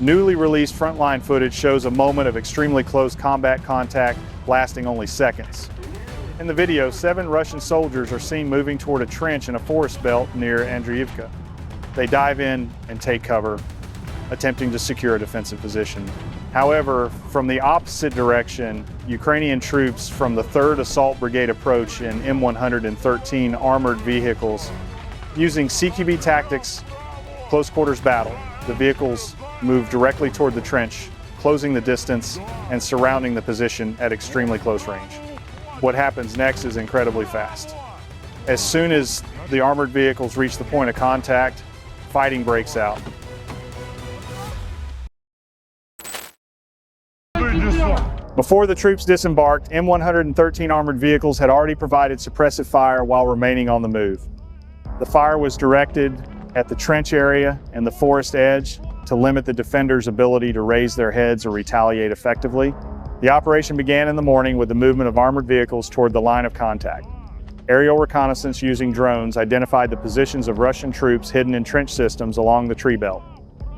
Newly released frontline footage shows a moment of extremely close combat contact lasting only seconds. In the video, 7 Russian soldiers are seen moving toward a trench in a forest belt near Andriivka. They dive in and take cover, attempting to secure a defensive position. However, from the opposite direction, Ukrainian troops from the 3rd Assault Brigade approach in M113 armored vehicles. Using CQB tactics, close quarters battle, the vehicles move directly toward the trench, closing the distance and surrounding the position at extremely close range. What happens next is incredibly fast. As soon as the armored vehicles reach the point of contact, fighting breaks out. Before the troops disembarked, M113 armored vehicles had already provided suppressive fire while remaining on the move. The fire was directed at the trench area and the forest edge to limit the defenders' ability to raise their heads or retaliate effectively. The operation began in the morning with the movement of armored vehicles toward the line of contact. Aerial reconnaissance using drones identified the positions of Russian troops hidden in trench systems along the tree belt.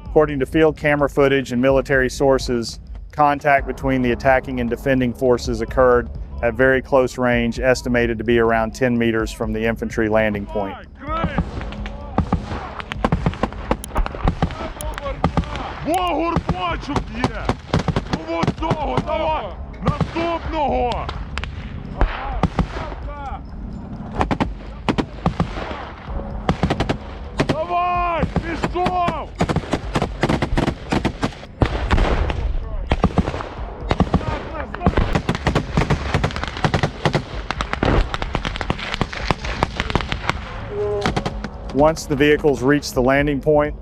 According to field camera footage and military sources, contact between the attacking and defending forces occurred at very close range, estimated to be around 10 meters from the infantry landing point. Once the vehicles reached the landing point,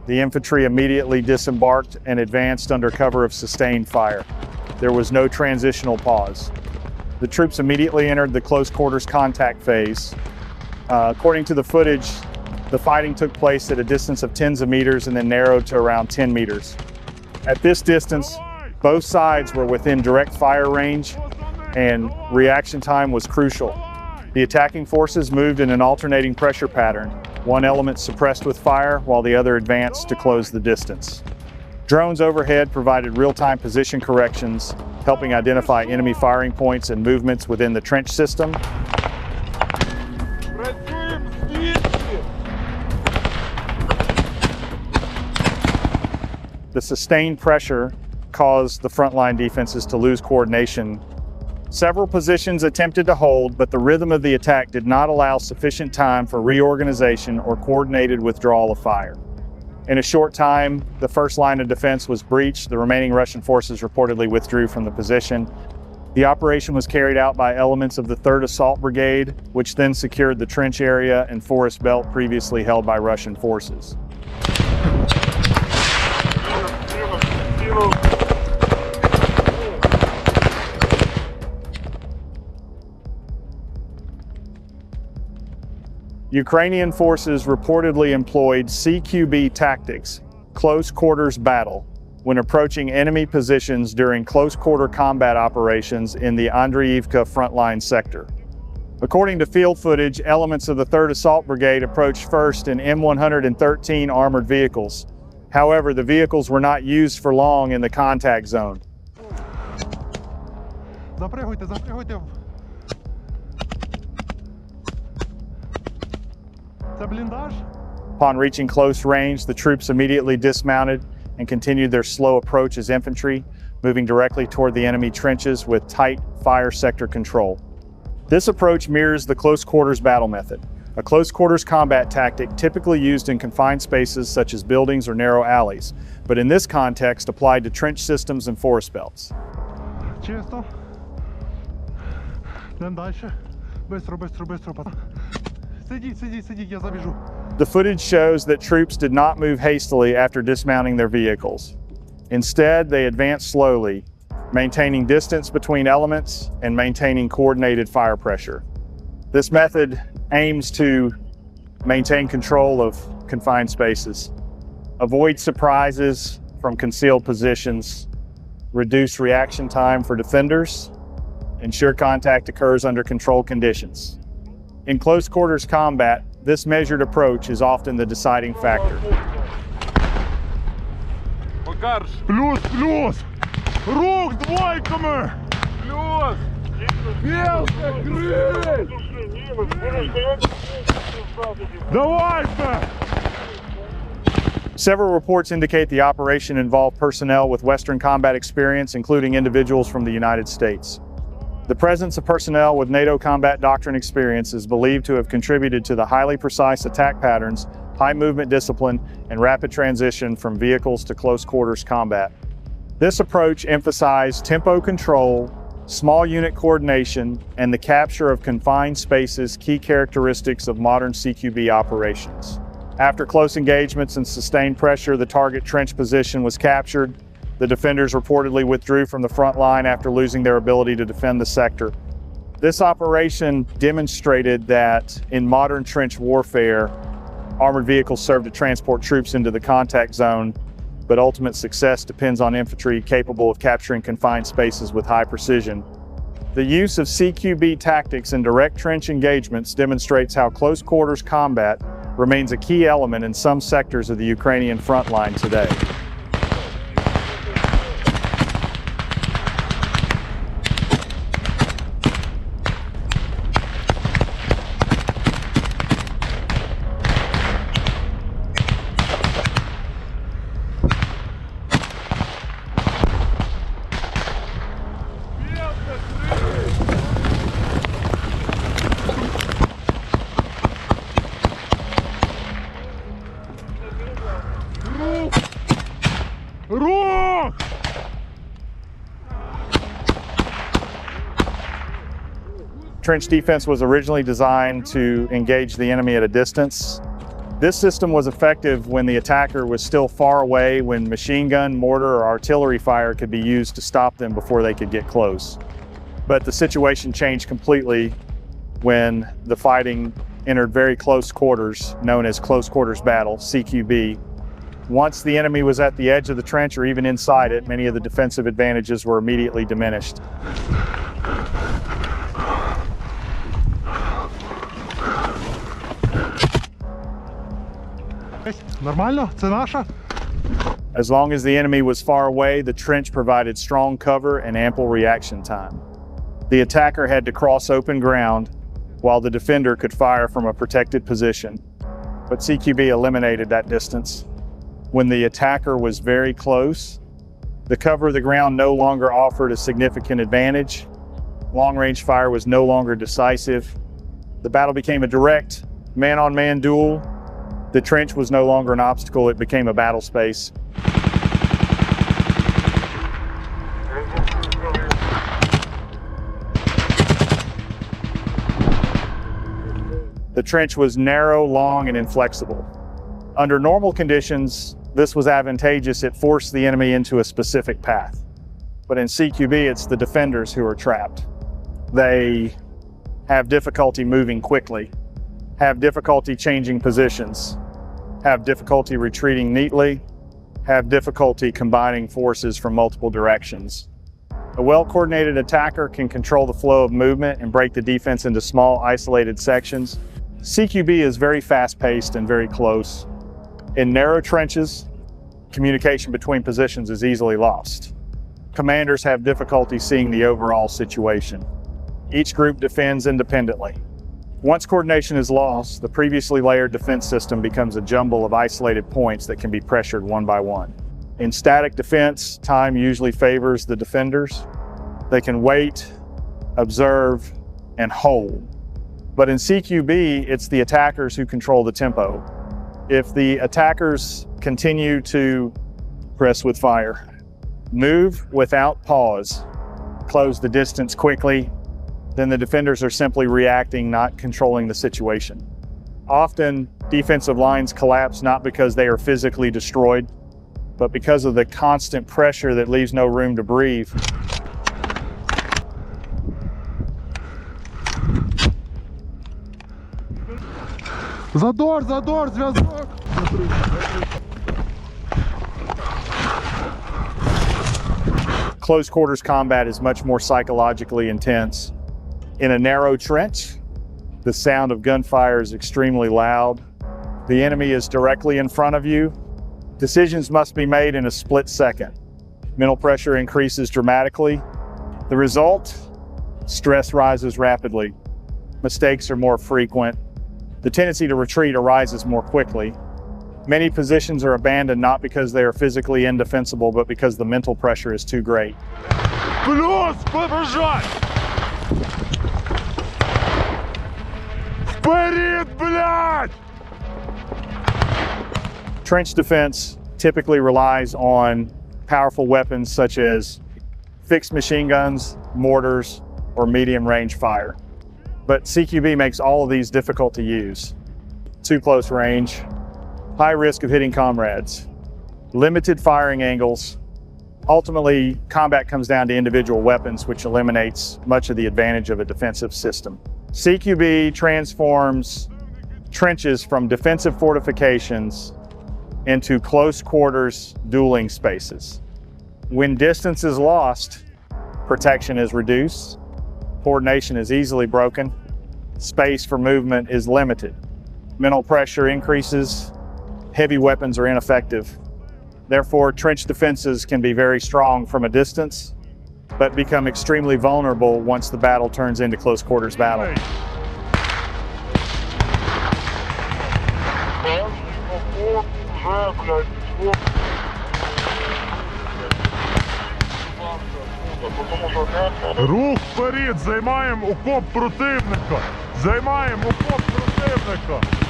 the infantry immediately disembarked and advanced under cover of sustained fire. There was no transitional pause. The troops immediately entered the close quarters contact phase. According to the footage, the fighting took place at a distance of tens of meters and then narrowed to around 10 meters. At this distance, both sides were within direct fire range and reaction time was crucial. The attacking forces moved in an alternating pressure pattern. One element suppressed with fire while the other advanced to close the distance. Drones overhead provided real-time position corrections, helping identify enemy firing points and movements within the trench system. The sustained pressure caused the frontline defenses to lose coordination. Several positions attempted to hold, but the rhythm of the attack did not allow sufficient time for reorganization or coordinated withdrawal of fire. In a short time, the first line of defense was breached. The remaining Russian forces reportedly withdrew from the position. The operation was carried out by elements of the 3rd Assault Brigade, which then secured the trench area and forest belt previously held by Russian forces. Ukrainian forces reportedly employed CQB tactics, close quarters battle, when approaching enemy positions during close quarter combat operations in the Andriivka frontline sector. According to field footage, elements of the 3rd Assault Brigade approached first in M113 armored vehicles. However, the vehicles were not used for long in the contact zone. Upon reaching close range, the troops immediately dismounted and continued their slow approach as infantry, moving directly toward the enemy trenches with tight fire sector control. This approach mirrors the close quarters battle method, a close quarters combat tactic typically used in confined spaces such as buildings or narrow alleys, but in this context applied to trench systems and forest belts. The footage shows that troops did not move hastily after dismounting their vehicles. Instead, they advanced slowly, maintaining distance between elements and maintaining coordinated fire pressure. This method aims to maintain control of confined spaces, avoid surprises from concealed positions, reduce reaction time for defenders, ensure contact occurs under controlled conditions. In close quarters combat, this measured approach is often the deciding factor. Плюс, плюс! Рук двойками! Плюс! Белка, крыть! Давайте! Several reports indicate the operation involved personnel with Western combat experience, including individuals from the United States. The presence of personnel with NATO combat doctrine experience is believed to have contributed to the highly precise attack patterns, high movement discipline, and rapid transition from vehicles to close quarters combat. This approach emphasized tempo control, small unit coordination, and the capture of confined spaces, key characteristics of modern CQB operations. After close engagements and sustained pressure, the target trench position was captured. The defenders reportedly withdrew from the front line after losing their ability to defend the sector. This operation demonstrated that in modern trench warfare, armored vehicles serve to transport troops into the contact zone, but ultimate success depends on infantry capable of capturing confined spaces with high precision. The use of CQB tactics in direct trench engagements demonstrates how close quarters combat remains a key element in some sectors of the Ukrainian front line today. Рух! Trench defense was originally designed to engage the enemy at a distance. This system was effective when the attacker was still far away, when machine gun, mortar, or artillery fire could be used to stop them before they could get close. But the situation changed completely when the fighting entered very close quarters, known as close quarters battle, CQB. Once the enemy was at the edge of the trench or even inside it, many of the defensive advantages were immediately diminished. Нормально? Це наша? As long as the enemy was far away, the trench provided strong cover and ample reaction time. The attacker had to cross open ground, while the defender could fire from a protected position. But CQB eliminated that distance. When the attacker was very close, the cover of the ground no longer offered a significant advantage. Long-range fire was no longer decisive. The battle became a direct man-on-man duel. The trench was no longer an obstacle, it became a battle space. The trench was narrow, long, and inflexible. Under normal conditions, this was advantageous. It forced the enemy into a specific path. But in CQB, it's the defenders who are trapped. They have difficulty moving quickly, have difficulty changing positions, have difficulty retreating neatly, have difficulty combining forces from multiple directions. A well-coordinated attacker can control the flow of movement and break the defense into small, isolated sections. CQB is very fast-paced and very close. In narrow trenches, communication between positions is easily lost. Commanders have difficulty seeing the overall situation. Each group defends independently. Once coordination is lost, the previously layered defense system becomes a jumble of isolated points that can be pressured one by one. In static defense, time usually favors the defenders. They can wait, observe, and hold. But in CQB, it's the attackers who control the tempo. If the attackers continue to press with fire, move without pause, close the distance quickly, then the defenders are simply reacting, not controlling the situation. Often, defensive lines collapse not because they are physically destroyed, but because of the constant pressure that leaves no room to breathe. Задор, задор, зв'язок! Close quarters combat is much more psychologically intense. In a narrow trench, the sound of gunfire is extremely loud. The enemy is directly in front of you, Decisions must be made in a split second. Mental pressure increases dramatically. The result? Stress rises rapidly. Mistakes are more frequent. The tendency to retreat arises more quickly. Many positions are abandoned not because they are physically indefensible, but because the mental pressure is too great. Плюс, побежать! Вперед, блядь! Trench defense typically relies on powerful weapons such as fixed machine guns, mortars, or medium-range fire. But CQB makes all of these difficult to use. Too close range, high risk of hitting comrades, limited firing angles. Ultimately, combat comes down to individual weapons, which eliminates much of the advantage of a defensive system. CQB transforms trenches from defensive fortifications into close quarters dueling spaces. When distance is lost, protection is reduced, coordination is easily broken, space for movement is limited, mental pressure increases, heavy weapons are ineffective. Therefore, trench defenses can be very strong from a distance, but become extremely vulnerable once the battle turns into close quarters battle. Рух вперед, займаємо окоп противника! Займаємо окоп противника!